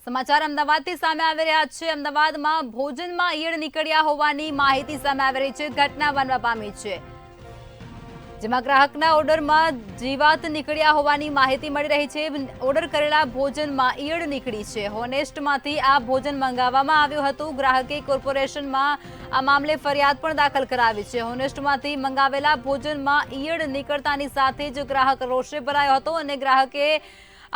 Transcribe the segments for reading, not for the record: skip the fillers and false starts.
સમાચાર અમદાવાદથી સામે આવી રહ્યા છે। અમદાવાદમાં ભોજનમાં ઈયળ નીકળ્યા હોવાની માહિતી સામે આવી રહી છે। ઘટના બનવા પામી છે, જેમાં ગ્રાહકના ઓર્ડરમાં જીવાત નીકળ્યા હોવાની માહિતી મળી રહી છે। ઓર્ડર કરેલા ભોજનમાં ઈયળ નીકળી છે। હોનેસ્ટમાંથી આ ભોજન મંગાવવામાં આવ્યું હતું। ગ્રાહકે કોર્પોરેશનમાં આ મામલે ફરિયાદ પણ દાખલ કરાવી છે। હોનેસ્ટમાંથી મંગાવેલા ભોજનમાં ઈયળ નીકળતાની સાથે જ ગ્રાહક રોષે ભરાયો હતો અને ગ્રાહકે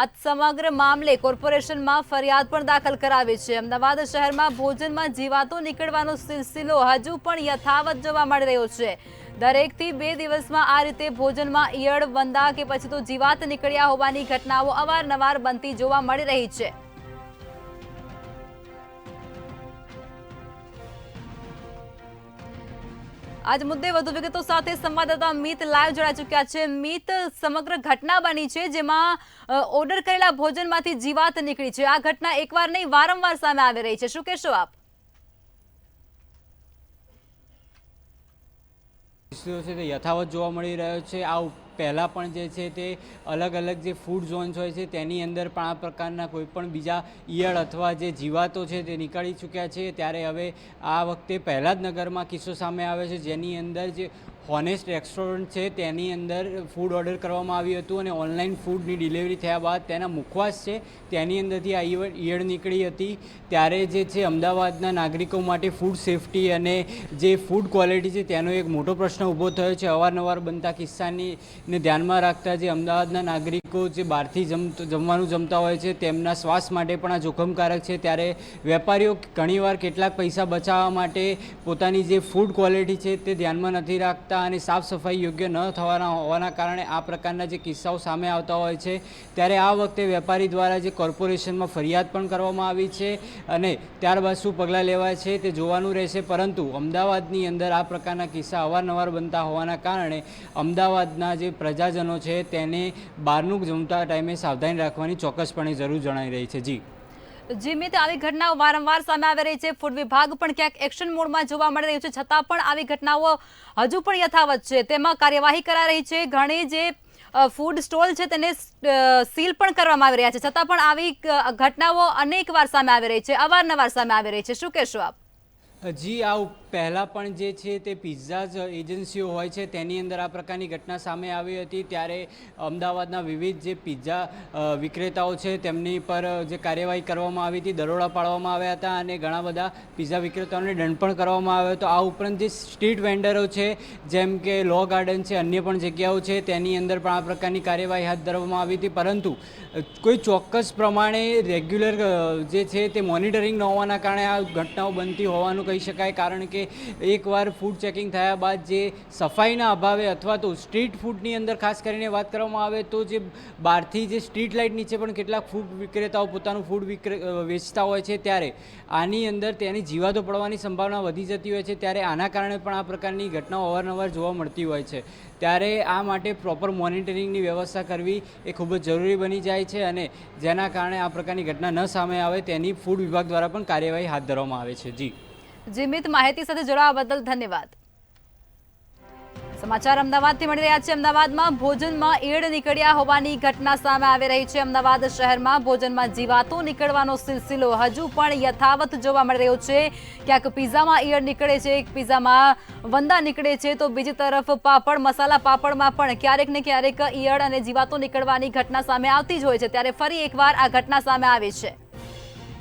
આ સમગ્ર મામલે કોર્પોરેશનમાં ફરિયાદ પણ દાખલ કરાવી છે। અમદાવાદ શહેરમાં ભોજનમાં જીવાતો નીકળવાનો સિલસિલો હજુ પણ યથાવત જોવા મળી રહ્યો છે। દરેકથી 2 દિવસમાં આ રીતે ભોજનમાં ઈયળ, વંદા કે પછી તો જીવાત નીકળ્યા હોવાની ઘટનાઓ અવારનવાર બનતી જોવા મળી રહી છે। આજ મુદ્દે વધુ વિગતો સાથે સંવાદદાતા મિત લાઈવ જોડાઈ ચૂક્યા છે। મિત, સમગ્ર ઘટના બની છે જેમાં ઓર્ડર કરેલા ભોજનમાંથી જીવાત નીકળી છે। આ ઘટના એકવાર નહીં વારંવાર સામે આવી રહી છે, શું કહેશો આપ? છે તે યથાવત જોવા મળી રહ્યો છે। આ પહેલાં પણ જે છે તે અલગ અલગ જે ફૂડ ઝોન્સ હોય છે તેની અંદર પણ આ પ્રકારના કોઈ પણ બીજા ઈયળ અથવા જે જીવાતો છે તે નીકળી ચૂક્યા છે। ત્યારે હવે આ વખતે પહેલાં જ નગરમાં કિસ્સો સામે આવે છે, જેની અંદર જે હોનેસ્ટ રેસ્ટોરન્ટ છે તેની અંદર ફૂડ ઓર્ડર કરવામાં આવ્યું હતું અને ઓનલાઈન ફૂડની ડિલિવરી થયા બાદ તેના મુખવાસ છે તેની અંદરથી આ ઈયળ નીકળી હતી। ત્યારે જે છે અમદાવાદના નાગરિકો માટે ફૂડ સેફ્ટી અને જે ફૂડ ક્વોલિટી છે તેનો એક મોટો પ્રશ્ન ઊભો થયો છે। અવારનવાર બનતા કિસ્સાને ધ્યાનમાં રાખતા જે અમદાવાદના નાગરિકો જે બહારથી જમવાનું જમતા હોય છે તેમના શ્વાસ માટે પણ આ જોખમકારક છે। ત્યારે વેપારીઓ ઘણીવાર કેટલાક પૈસા બચાવવા માટે પોતાની જે ફૂડ ક્વોલિટી છે તે ધ્યાનમાં નથી રાખતા અને સાફ સફાઈ યોગ્ય ન હોવાના કારણે આ પ્રકારના જે કિસ્સાઓ સામે આવતા હોય છે। ત્યારે આ વખતે વેપારી દ્વારા જે કોર્પોરેશનમાં ફરિયાદ પણ કરવામાં આવી છે અને ત્યારબાદ શું પગલાં લેવાય છે તે જોવાનું રહેશે। પરંતુ અમદાવાદની અંદર આ પ્રકારના કિસ્સા અવારનવાર બનતા હોવાના કારણે અમદાવાદના જે પ્રજાજનો છે તેને બહારનું જમતા ટાઈમે સાવધાની રાખવાની ચોક્કસપણે જરૂર જણાઈ રહી છે। જી મિત, આવી ઘટનાઓ વારંવાર સામે આવી રહી છે। ફૂડ વિભાગ પણ ક્યાંક એક્શન મોડમાં જોવા મળી રહ્યું છે, છતાં પણ આવી ઘટનાઓ હજુ પણ યથાવત છે, તેમાં કાર્યવાહી કરાઈ રહી છે। ઘણી જે ફૂડ સ્ટોલ છે તેને સીલ પણ કરવામાં આવી રહ્યા છે, છતાં પણ આવી ઘટનાઓ અનેક વાર સામે આવી રહી છે, અવારનવાર સામે આવી રહી છે, શું કહેશો આપ? આ પહેલાં પણ જે છે તે પિઝ્ઝા જ એજન્સીઓ હોય છે તેની અંદર આ પ્રકારની ઘટના સામે આવી હતી। ત્યારે અમદાવાદના વિવિધ જે પિઝ્ઝા વિક્રેતાઓ છે તેમની પર જે કાર્યવાહી કરવામાં આવી હતી, દરોડા પાડવામાં આવ્યા હતા અને ઘણા બધા પિઝ્ઝા વિક્રેતાઓને દંડ પણ કરવામાં આવ્યો હતો। આ ઉપરાંત જે સ્ટ્રીટ વેન્ડરો છે જેમ કે લો ગાર્ડન છે, અન્ય પણ જગ્યાઓ છે તેની અંદર પણ આ પ્રકારની કાર્યવાહી હાથ ધરવામાં આવી હતી, પરંતુ કોઈ ચોક્કસ પ્રમાણે રેગ્યુલર જે છે તે મોનિટરિંગ ન હોવાના કારણે આ ઘટનાઓ બનતી હોવાનું કહી શકાય। કારણ કે એકવાર ફૂડ ચેકિંગ થયા બાદ જે સફાઈના અભાવે અથવા તો સ્ટ્રીટ ફૂડની અંદર ખાસ કરીને વાત કરવામાં આવે તો જે બહારથી જે સ્ટ્રીટ લાઇટ નીચે પણ કેટલાક ફૂડ વિક્રેતાઓ પોતાનું ફૂડ વેચતા હોય છે, ત્યારે આની અંદર તેની જીવાતો પડવાની સંભાવના વધી જતી હોય છે। ત્યારે આના કારણે પણ આ પ્રકારની ઘટનાઓ અવારનવાર જોવા મળતી હોય છે। ત્યારે આ માટે પ્રોપર મોનિટરિંગની વ્યવસ્થા કરવી એ ખૂબ જ જરૂરી બની જાય છે અને જેના કારણે આ પ્રકારની ઘટના ન સામે આવે તેની ફૂડ વિભાગ દ્વારા પણ કાર્યવાહી હાથ ધરવામાં આવે છે। જી મિત, માહિતી સાથે જોડાવા બદલ ધન્યવાદ। સમાચાર અમદાવાદથી મળી રહ્યા છે। અમદાવાદમાં ભોજનમાં ઈયળ નીકળ્યા હોવાની ઘટના સામે આવી રહી છે। અમદાવાદ શહેરમાં ભોજનમાં જીવાતો નીકળવાનો સિલસિલો હજુ પણ યથાવત જોવા મળી રહ્યો છે। ક્યાંક પિઝામાં ઈયળ નીકળે છે, પિઝામાં વંદા નીકળે છે, તો બીજી તરફ પાપડ, મસાલા પાપડમાં પણ ક્યારેક ને ક્યારેક ઈયળ અને જીવાતો નીકળવાની ઘટના સામે આવતી જ હોય છે। ત્યારે ફરી એકવાર આ ઘટના સામે આવી છે।